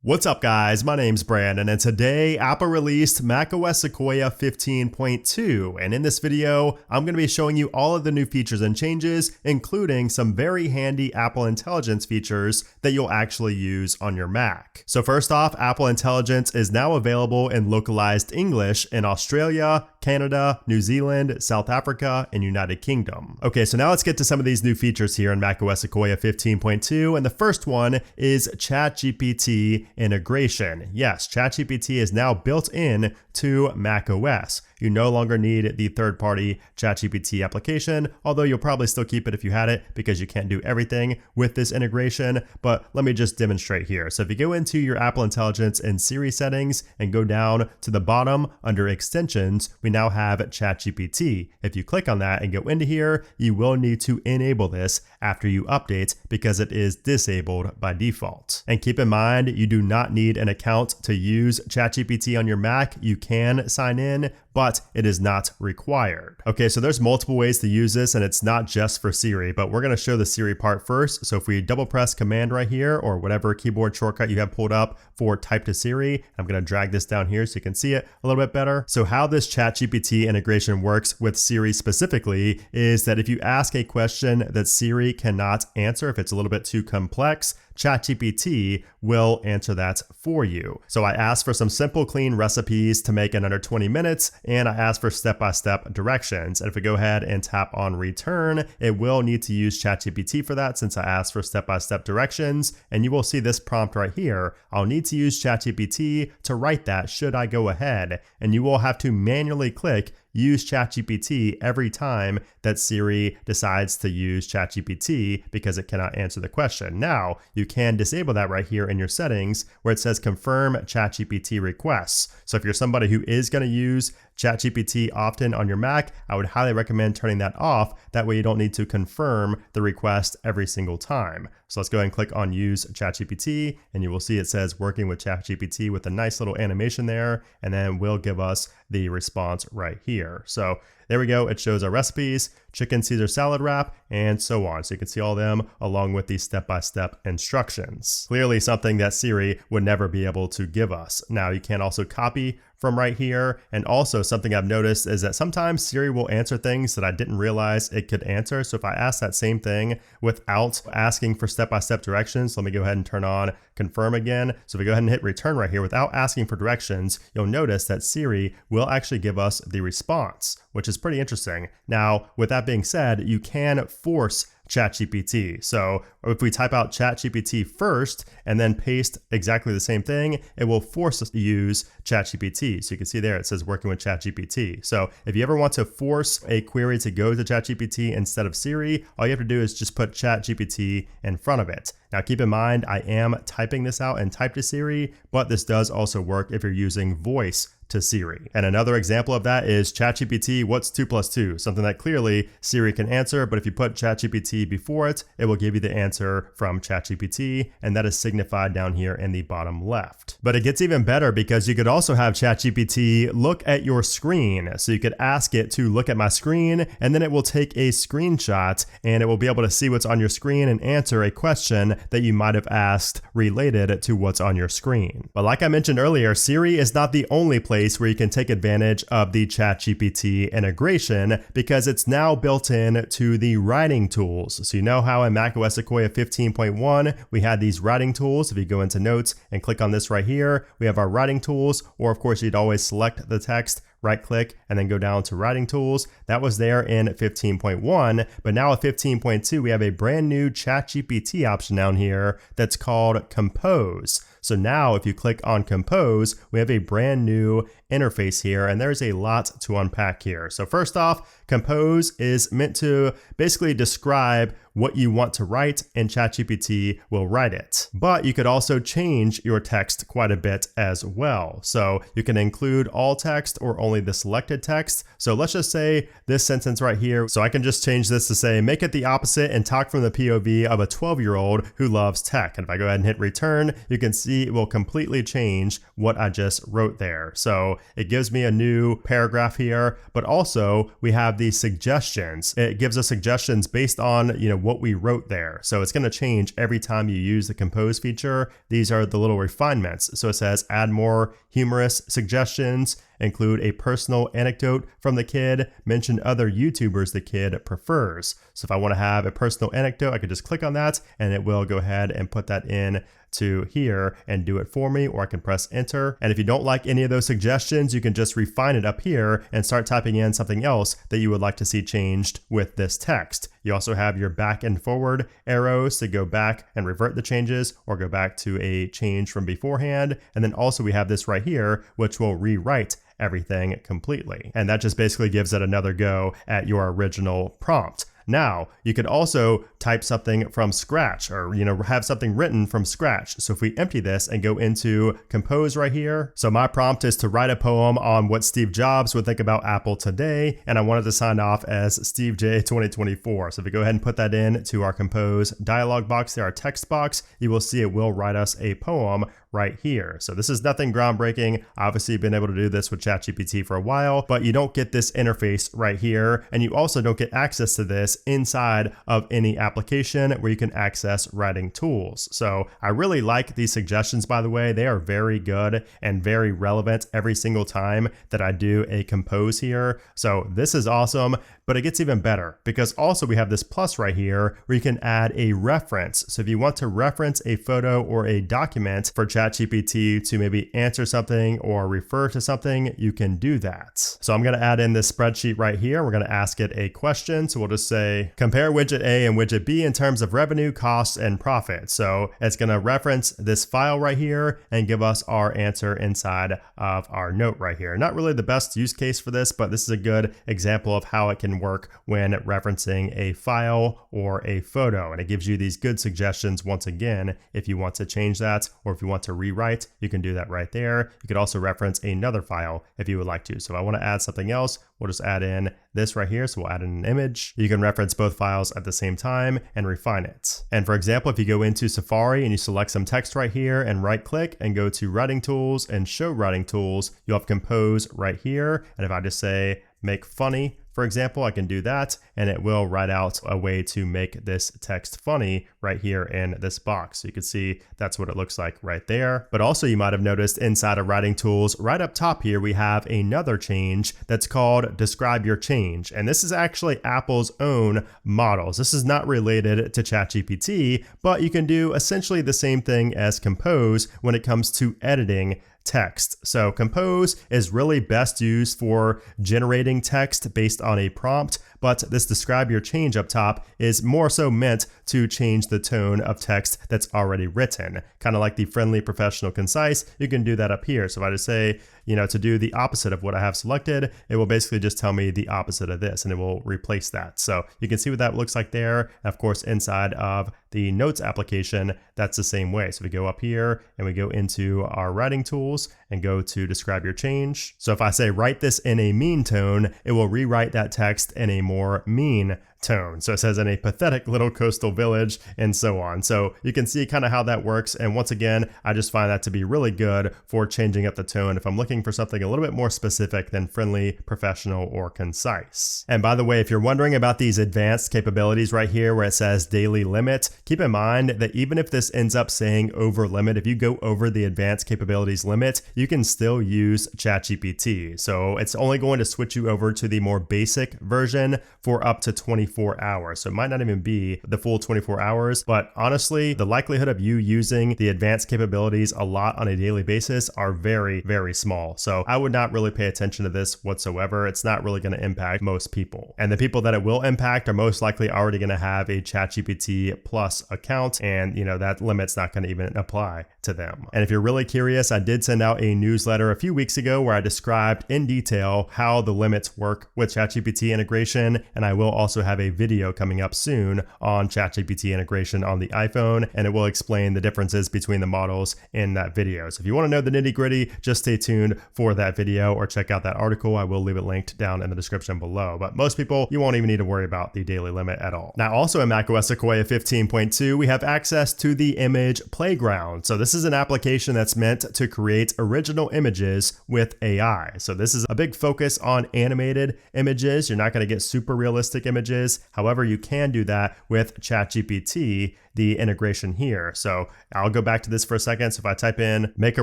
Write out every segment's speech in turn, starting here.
What's up guys, my name's Brandon and today Apple released macOS Sequoia 15.2 and in this video I'm going to be showing you all of the new features and changes, including some very handy Apple Intelligence features that you'll actually use on your Mac. So first off, Apple Intelligence is now available in localized English in Australia, Canada, New Zealand, South Africa, and United Kingdom. Okay, so now let's get to some of these new features here in macOS Sequoia 15.2, and the first one is ChatGPT integration. Yes, ChatGPT is now built in to macOS. You no longer need the third-party ChatGPT application, although you'll probably still keep it if you had it because you can't do everything with this integration, but let me just demonstrate here. So if you go into your Apple Intelligence and Siri settings and go down to the bottom under extensions, we now have ChatGPT. If you click on that and go into here, you will need to enable this after you update because it is disabled by default. And keep in mind, you do not need an account to use ChatGPT on your Mac. You can sign in, but it is not required. Okay, so there's multiple ways to use this and it's not just for Siri, but we're gonna show the Siri part first. So if we double press Command right here or whatever keyboard shortcut you have pulled up for type to Siri, I'm gonna drag this down here so you can see it a little bit better. So how this ChatGPT integration works with Siri specifically is that if you ask a question that Siri cannot answer, if it's a little bit too complex, ChatGPT will answer that for you. So I asked for some simple, clean recipes to make in under 20 minutes, and I asked for step-by-step directions. And if we go ahead and tap on return, it will need to use ChatGPT for that since I asked for step-by-step directions. And you will see this prompt right here. I'll need to use ChatGPT to write that should I go ahead. And you will have to manually click use ChatGPT every time that Siri decides to use ChatGPT because it cannot answer the question. Now, you can disable that right here in your settings where it says confirm ChatGPT requests. So if you're somebody who is going to use ChatGPT often on your Mac, I would highly recommend turning that off. That way you don't need to confirm the request every single time. So let's go ahead and click on use ChatGPT and you will see it says working with ChatGPT with a nice little animation there, and then will give us the response right here. So there we go. It shows our recipes, chicken Caesar salad wrap, and so on. So you can see all of them along with these step-by-step instructions. Clearly something that Siri would never be able to give us. Now you can also copy from right here. And also something I've noticed is that sometimes Siri will answer things that I didn't realize it could answer. So if I ask that same thing without asking for step-by-step directions, let me go ahead and turn on confirm again. So if we go ahead and hit return right here without asking for directions, you'll notice that Siri will actually give us the response, which is pretty interesting. Now, with that being said, you can force ChatGPT. So if we type out ChatGPT first and then paste exactly the same thing, it will force us to use ChatGPT. So you can see there it says working with ChatGPT. So if you ever want to force a query to go to ChatGPT instead of Siri, all you have to do is just put ChatGPT in front of it. Now keep in mind, I am typing this out and type to Siri, but this does also work if you're using voice to Siri. And another example of that is ChatGPT, what's 2 plus 2? Something that clearly Siri can answer, but if you put ChatGPT before it, it will give you the answer from ChatGPT, and that is signified down here in the bottom left. But it gets even better because you could also have ChatGPT look at your screen. So you could ask it to look at my screen, and then it will take a screenshot, and it will be able to see what's on your screen and answer a question that you might have asked related to what's on your screen. But like I mentioned earlier, Siri is not the only place where you can take advantage of the ChatGPT integration because it's now built in to the writing tools. So you know how in macOS Sequoia 15.1 we had these writing tools. If you go into notes and click on this right here, we have our writing tools, or of course you'd always select the text, right click, and then go down to writing tools. That was there in 15.1, but now at 15.2, we have a brand new ChatGPT option down here that's called Compose. So now if you click on Compose, we have a brand new interface here, and there's a lot to unpack here. So first off, Compose is meant to basically describe what you want to write, and ChatGPT will write it. But you could also change your text quite a bit as well. So you can include all text or only the selected text. So let's just say this sentence right here. So I can just change this to say, make it the opposite and talk from the POV of a 12-year-old who loves tech. And if I go ahead and hit return, you can see see it will completely change what I just wrote there. So it gives me a new paragraph here, but also we have these suggestions. It gives us suggestions based on, what we wrote there. So it's going to change every time you use the compose feature. These are the little refinements. So it says add more humorous suggestions, include a personal anecdote from the kid, mention other YouTubers the kid prefers. So if I want to have a personal anecdote, I could just click on that and it will go ahead and put that in to here and do it for me, or I can press enter. And if you don't like any of those suggestions, you can just refine it up here and start typing in something else that you would like to see changed with this text. You also have your back and forward arrows to go back and revert the changes or go back to a change from beforehand. And then also we have this right here, which will rewrite everything completely. And that just basically gives it another go at your original prompt. Now, you could also type something from scratch or, have something written from scratch. So if we empty this and go into compose right here. So my prompt is to write a poem on what Steve Jobs would think about Apple today. And I wanted to sign off as Steve J 2024. So if we go ahead and put that in to our compose dialog box there, our text box, you will see it will write us a poem right here. So this is nothing groundbreaking. Obviously, you've been able to do this with ChatGPT for a while, but you don't get this interface right here. And you also don't get access to this inside of any application where you can access writing tools. So I really like these suggestions, by the way. They are very good and very relevant every single time that I do a compose here. So this is awesome, but it gets even better because also we have this plus right here where you can add a reference. So if you want to reference a photo or a document for ChatGPT to maybe answer something or refer to something, you can do that. So I'm going to add in this spreadsheet right here. We're going to ask it a question. So we'll just say, compare widget A and widget B in terms of revenue, costs, and profit. So it's going to reference this file right here and give us our answer inside of our note right here. Not really the best use case for this, but this is a good example of how it can work when referencing a file or a photo. And it gives you these good suggestions once again, if you want to change that or if you want to rewrite, you can do that right there. You could also reference another file if you would like to. So if I want to add something else, we'll just add in this right here. So we'll add in an image. You can reference both files at the same time and refine it. And for example, if you go into Safari and you select some text right here and right click and go to writing tools and show writing tools, you'll have compose right here. And if I just say make funny, for example, I can do that and it will write out a way to make this text funny right here in this box. So you can see that's what it looks like right there. But also you might have noticed inside of writing tools, right up top here, we have another change that's called describe your change. And this is actually Apple's own models. This is not related to ChatGPT, but you can do essentially the same thing as compose when it comes to editing text. So compose is really best used for generating text based on a prompt, but this describe your change up top is more so meant to change the tone of text that's already written. Kind of like the friendly, professional, concise, you can do that up here. So if I just say, to do the opposite of what I have selected, it will basically just tell me the opposite of this and it will replace that. So you can see what that looks like there. And of course, inside of the notes application, that's the same way. So we go up here and we go into our writing tools and go to describe your change. So if I say write this in a mean tone, it will rewrite that text in a more mean tone. So it says in a pathetic little coastal village and so on. So you can see kind of how that works. And once again, I just find that to be really good for changing up the tone if I'm looking for something a little bit more specific than friendly, professional, or concise. And by the way, if you're wondering about these advanced capabilities right here where it says daily limit, keep in mind that even if this ends up saying over limit, if you go over the advanced capabilities limit, you can still use ChatGPT. So it's only going to switch you over to the more basic version for up to 24 hours. So it might not even be the full 24 hours, but honestly, the likelihood of you using the advanced capabilities a lot on a daily basis are very, very small. So I would not really pay attention to this whatsoever. It's not really going to impact most people. And the people that it will impact are most likely already going to have a ChatGPT Plus account. And that limit's not going to even apply to them. And if you're really curious, I did send out a newsletter a few weeks ago where I described in detail how the limits work with ChatGPT integration. And I will also have have a video coming up soon on ChatGPT integration on the iPhone, and it will explain the differences between the models in that video. So if you want to know the nitty gritty, just stay tuned for that video or check out that article. I will leave it linked down in the description below. But most people, you won't even need to worry about the daily limit at all. Now, also in macOS Sequoia 15.2, we have access to the image playground. So this is an application that's meant to create original images with AI. So this is a big focus on animated images. You're not going to get super realistic images. However, you can do that with ChatGPT, the integration here. So I'll go back to this for a second. So if I type in, make a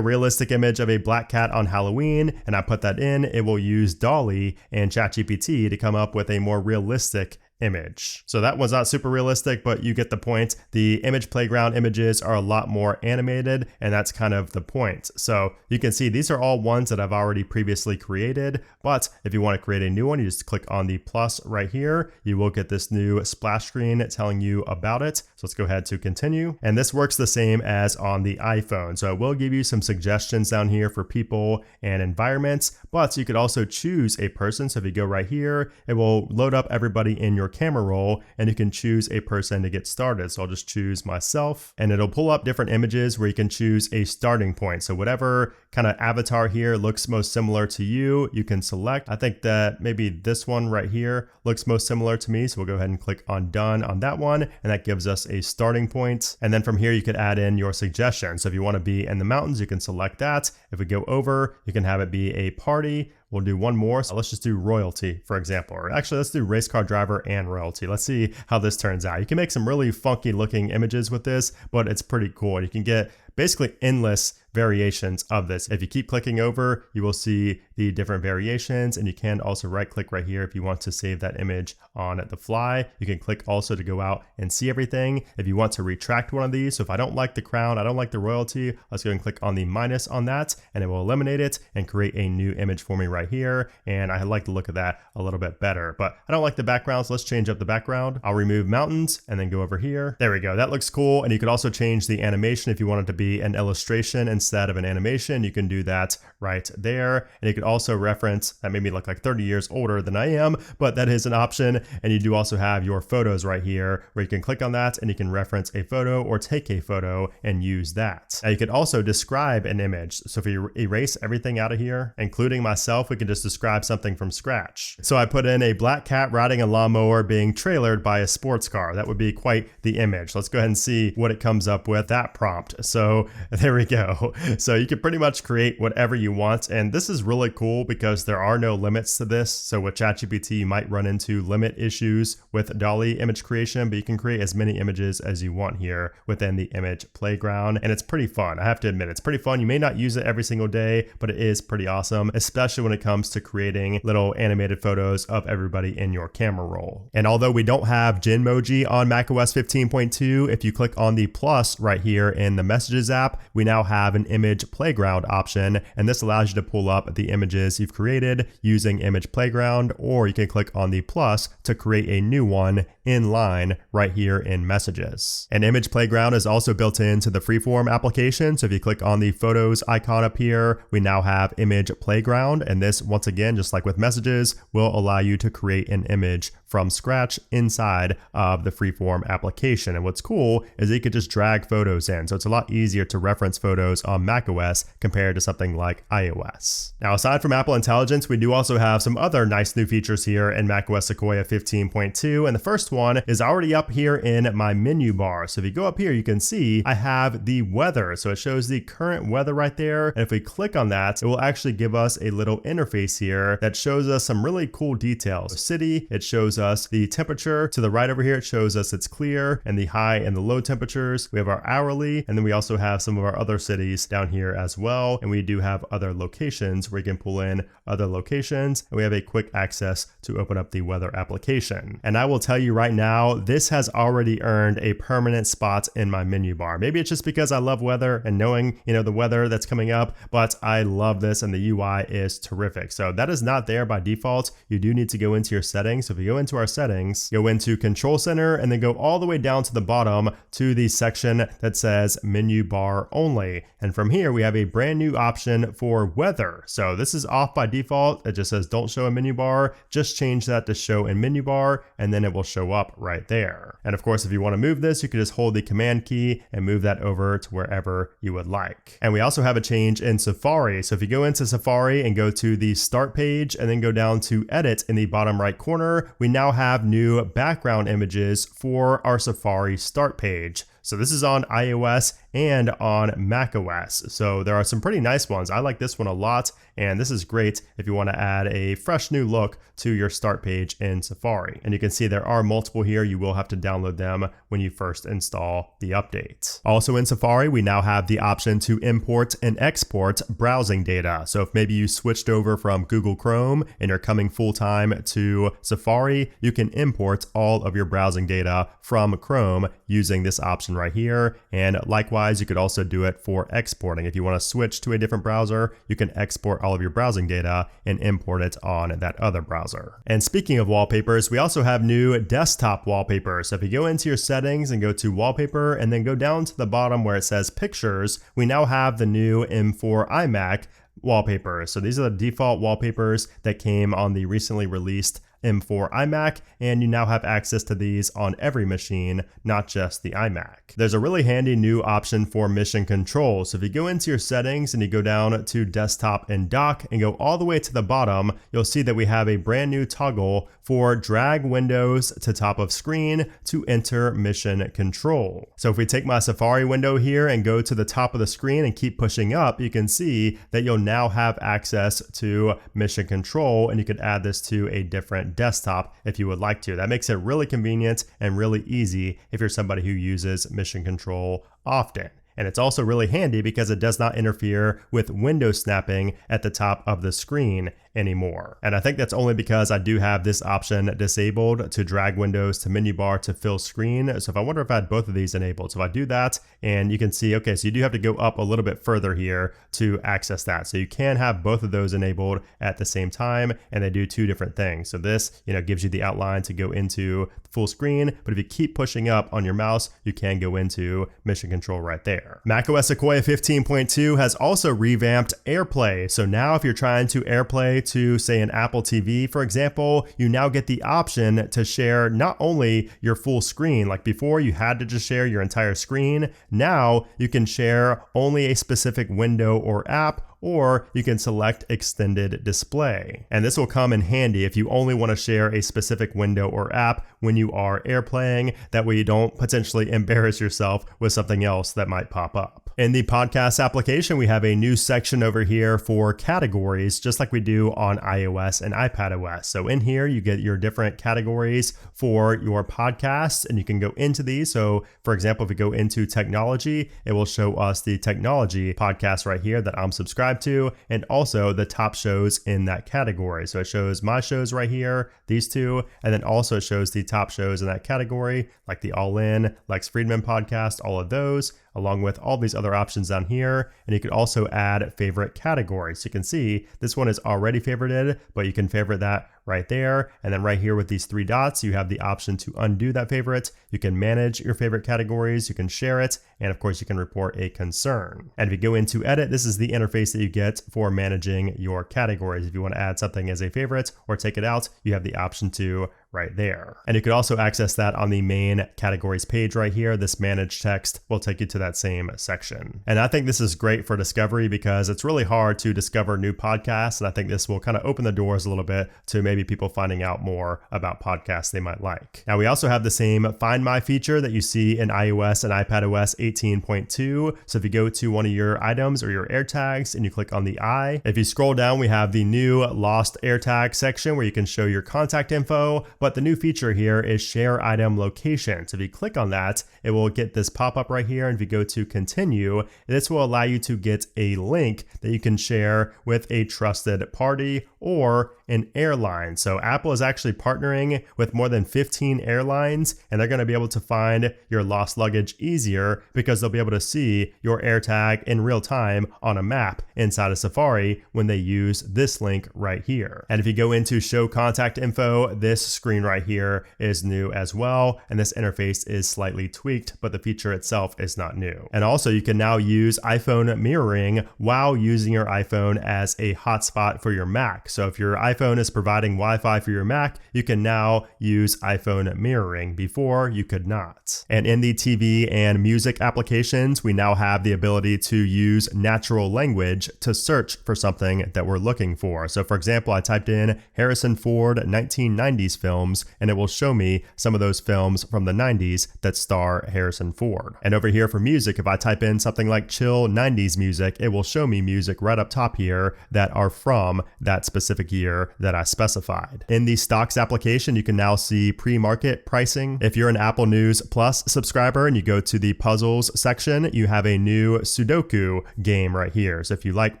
realistic image of a black cat on Halloween, and I put that in, it will use DALL-E and ChatGPT to come up with a more realistic image. So that was not super realistic, but you get the point. The image playground images are a lot more animated, and that's kind of the point. So you can see these are all ones that I've already previously created, but if you want to create a new one, you just click on the plus right here. You will get this new splash screen telling you about it. So let's go ahead to continue. And this works the same as on the iPhone. So it will give you some suggestions down here for people and environments, but you could also choose a person. So if you go right here, it will load up everybody in your camera roll, and you can choose a person to get started. So I'll just choose myself, and it'll pull up different images where you can choose a starting point. So whatever kind of avatar here looks most similar to you, you can select. I think that maybe this one right here looks most similar to me. So we'll go ahead and click on done on that one, and that gives us a starting point. And then from here, you could add in your suggestions. So if you want to be in the mountains, you can select that. If we go over, you can have it be a party. We'll do one more. So let's just do royalty, for example. Or actually, let's do race car driver and royalty. Let's see how this turns out. You can make some really funky looking images with this, but it's pretty cool. You can get basically endless variations of this. If you keep clicking over, you will see the different variations, and you can also right click right here if you want to save that image on the fly. You can click also to go out and see everything. If you want to retract one of these, so if I don't like the crown, I don't like the royalty, let's go and click on the minus on that, and it will eliminate it and create a new image for me right here. And I like the look of that a little bit better, but I don't like the background, so let's change up the background. I'll remove mountains and then go over here. There we go. That looks cool. And you could also change the animation if you want it to be an illustration instead of an animation. You can do that right there. And you could also reference, that made me look like 30 years older than I am, but that is an option. And you do also have your photos right here where you can click on that and you can reference a photo or take a photo and use that. Now you could also describe an image. So if you erase everything out of here, including myself, we can just describe something from scratch. So I put in a black cat riding a lawnmower being trailered by a sports car. That would be quite the image. Let's go ahead and see what it comes up with, that prompt. So there we go. So you can pretty much create whatever you want. And this is really cool because there are no limits to this. So with ChatGPT, you might run into limit issues with DALL-E image creation, but you can create as many images as you want here within the image playground. And it's pretty fun. I have to admit, it's pretty fun. You may not use it every single day, but it is pretty awesome, especially when it comes to creating little animated photos of everybody in your camera roll. And although we don't have Genmoji on macOS 15.2, if you click on the plus right here in the Messages app, we now have an image playground option, and this allows you to pull up the images you've created using image playground, or you can click on the plus to create a new one in line right here in Messages. And image playground is also built into the Freeform application. So if you click on the photos icon up here, we now have image playground, and this, once again, just like with Messages, will allow you to create an image from scratch inside of the Freeform application. And what's cool is that you could just drag photos in. So it's a lot easier to reference photos on macOS compared to something like iOS. Now, aside from Apple Intelligence, we do also have some other nice new features here in macOS Sequoia 15.2. And the first one is already up here in my menu bar. So if you go up here, you can see I have the weather. So it shows the current weather right there. And if we click on that, it will actually give us a little interface here that shows us some really cool details. City, it shows us the temperature. To the right over here, it shows us it's clear and the high and the low temperatures. We have our hourly, and then we also have some of our other cities down here as well. And we do have other locations where you can pull in other locations, and we have a quick access to open up the weather application. And I will tell you right now, this has already earned a permanent spot in my menu bar. Maybe it's just because I love weather and knowing, the weather that's coming up, but I love this and the UI is terrific. So that is not there by default. You do need to go into your settings. So if you go into into our settings, go into Control Center, and then go all the way down to the bottom to the section that says Menu Bar Only. And from here, we have a brand new option for weather. So this is off by default. It just says don't show a menu bar. Just change that to show in menu bar, and then it will show up right there. And of course, if you want to move this, you can just hold the Command key and move that over to wherever you would like. And we also have a change in Safari. So if you go into Safari and go to the Start page and then go down to Edit in the bottom right corner, we now have new background images for our Safari Start page. So this is on iOS and on macOS. So there are some pretty nice ones. I like this one a lot, and this is great if you want to add a fresh new look to your start page in Safari. And you can see there are multiple here. You will have to download them when you first install the update. Also in Safari, we now have the option to import and export browsing data. So if maybe you switched over from Google Chrome and you're coming full-time to Safari, you can import all of your browsing data from Chrome using this option right here. And likewise, you could also do it for exporting. If you want to switch to a different browser, you can export all of your browsing data and import it on that other browser. And speaking of wallpapers, we also have new desktop wallpapers. So if you go into your settings and go to wallpaper and then go down to the bottom where it says pictures, we now have the new M4 iMac wallpapers. So these are the default wallpapers that came on the recently released M4 iMac, and you now have access to these on every machine, not just the iMac. There's a really handy new option for mission control. So if you go into your settings and you go down to desktop and dock and go all the way to the bottom, you'll see that we have a brand new toggle for drag windows to top of screen to enter mission control. So if we take my Safari window here and go to the top of the screen and keep pushing up, you can see that you'll now have access to mission control, and you could add this to a different desktop if you would like to. That makes it really convenient and really easy if you're somebody who uses mission control often. And it's also really handy because it does not interfere with window snapping at the top of the screen anymore. And I think that's only because I do have this option disabled to drag windows to menu bar to fill screen. So if I wonder if I had both of these enabled. So if I do that, and you can see, okay, so you do have to go up a little bit further here to access that. So you can have both of those enabled at the same time, and they do two different things. So this, gives you the outline to go into full screen, but if you keep pushing up on your mouse, you can go into mission control right there. macOS Sequoia 15.2 has also revamped AirPlay. So now if you're trying to AirPlay to say an Apple TV, for example, you now get the option to share not only your full screen, like before you had to just share your entire screen. Now you can share only a specific window or app, or you can select extended display. And this will come in handy if you only want to share a specific window or app when you are AirPlaying. That way you don't potentially embarrass yourself with something else that might pop up. In the podcast application, we have a new section over here for categories, just like we do on iOS and iPadOS. So in here, you get your different categories for your podcasts, and you can go into these. So for example, if we go into technology, it will show us the technology podcast right here that I'm subscribed to, and also the top shows in that category. So it shows my shows right here, these two, and then also shows the top shows in that category, like the All In, Lex Friedman podcast, all of those, along with all these other options down here. And you could also add favorite categories. So you can see this one is already favorited, but you can favorite that right there. And then right here with these three dots, you have the option to undo that favorite. You can manage your favorite categories, you can share it, and of course you can report a concern. And if you go into edit, this is the interface that you get for managing your categories. If you want to add something as a favorite or take it out, you have the option to right there. And you could also access that on the main categories page right here. This manage text will take you to that same section. And I think this is great for discovery because it's really hard to discover new podcasts. And I think this will kind of open the doors a little bit to maybe people finding out more about podcasts they might like. Now we also have the same Find My feature that you see in iOS and iPadOS 18.2. So if you go to one of your items or your AirTags and you click on the eye, if you scroll down, we have the new Lost AirTag section where you can show your contact info. But the new feature here is share item location. So if you click on that, it will get this pop-up right here. And if you go to continue, this will allow you to get a link that you can share with a trusted party or an airline. airlines. So Apple is actually partnering with more than 15 airlines, and they're going to be able to find your lost luggage easier because they'll be able to see your AirTag in real time on a map inside of Safari when they use this link right here. And if you go into show contact info, this screen right here is new as well, and this interface is slightly tweaked, but the feature itself is not new. And also you can now use iPhone mirroring while using your iPhone as a hotspot for your Mac. So if your iPhone is providing Wi-Fi for your Mac, you can now use iPhone mirroring. Before you could not. And in the TV and music applications, we now have the ability to use natural language to search for something that we're looking for. So for example, I typed in Harrison Ford 1990s films, and it will show me some of those films from the 90s that star Harrison Ford. And over here for music, if I type in something like chill 90s music, it will show me music right up top here that are from that specific year that I specified. In the stocks application, you can now see pre-market pricing. If you're an Apple News Plus subscriber and you go to the puzzles section, you have a new Sudoku game right here. So if you like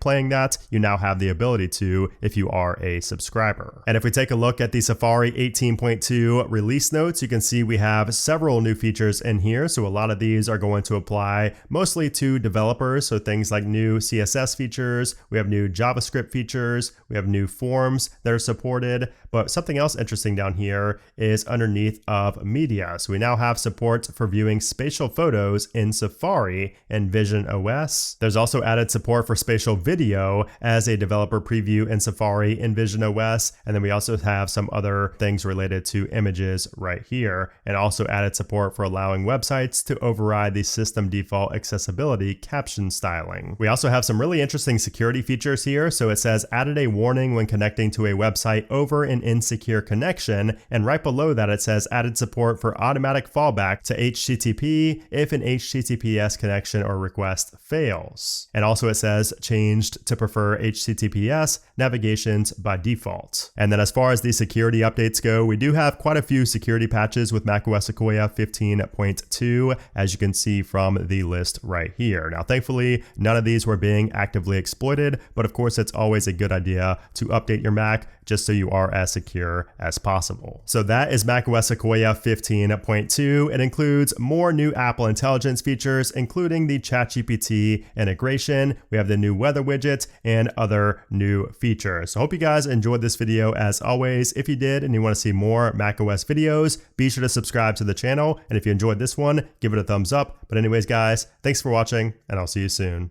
playing that, you now have the ability to if you are a subscriber. And if we take a look at the Safari 18.2 release notes, you can see we have several new features in here. So a lot of these are going to apply mostly to developers. So things like new CSS features, we have new JavaScript features, we have new forms that are supported. But something else interesting down here is underneath of media. So we now have support for viewing spatial photos in Safari and Vision OS. There's also added support for spatial video as a developer preview in Safari and Vision OS. And then we also have some other things related to images right here, and also added support for allowing websites to override the system default accessibility caption styling. We also have some really interesting security features here. So it says added a warning when connecting to a website over an insecure connection, and right below that it says added support for automatic fallback to HTTP if an HTTPS connection or request fails. And also it says changed to prefer HTTPS navigations by default. And then as far as the security updates go, we do have quite a few security patches with macOS Sequoia 15.2, as you can see from the list right here. Now thankfully none of these were being actively exploited, but of course it's always a good idea to update your Mac just so you are as secure as possible. So that is macOS Sequoia 15.2. It includes more new Apple Intelligence features, including the ChatGPT integration. We have the new weather widget and other new features. So I hope you guys enjoyed this video as always. If you did and you want to see more macOS videos, be sure to subscribe to the channel. And if you enjoyed this one, give it a thumbs up. But anyways, guys, thanks for watching and I'll see you soon.